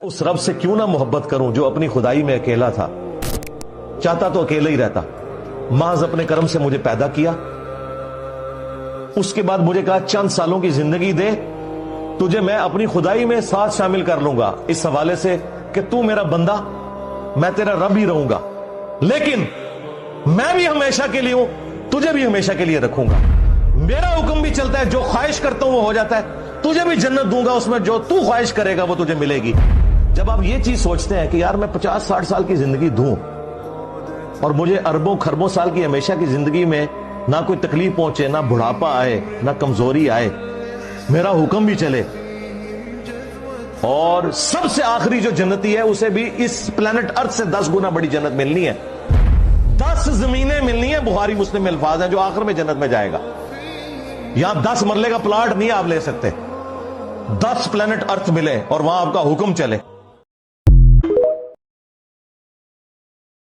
उस रब से क्यों ना मोहब्बत करूं जो अपनी खुदाई में अकेला था, चाहता तो अकेला ही रहता, महज अपने कर्म से मुझे पैदा किया, उसके बाद मुझे कहा चंद सालों की जिंदगी दे, तुझे मैं अपनी खुदाई में साथ शामिल कर लूंगा, इस हवाले से कि तू मेरा बंदा, मैं तेरा रब ही रहूंगा, लेकिन मैं भी हमेशा के लिए हूं, तुझे भी हमेशा के लिए रखूंगा, मेरा हुक्म भी चलता है, जो ख्वाहिश करता हूं वो हो जाता है, तुझे भी जन्नत दूंगा, उसमें जो तू ख्वाहिश करेगा वो तुझे मिलेगी। जब आप ये चीज सोचते हैं कि यार मैं 50-60 साल की जिंदगी दूं और मुझे अरबों खरबों साल की हमेशा की जिंदगी में ना कोई तकलीफ पहुंचे, ना बुढ़ापा आए, ना कमजोरी आए, मेरा हुक्म भी चले, और सबसे आखिरी जो जन्नती है उसे भी इस प्लेनेट अर्थ से 10 गुना बड़ी जन्नत मिलनी है, 10 जमीनें मिलनी है, बुखारी मुस्लिम में अल्फाज है, जो आखिर में जन्नत में जाएगा। यहां 10 मरले का प्लाट नहीं आप ले सकते, 10 प्लेनेट अर्थ मिले और वहां आपका हुक्म चले।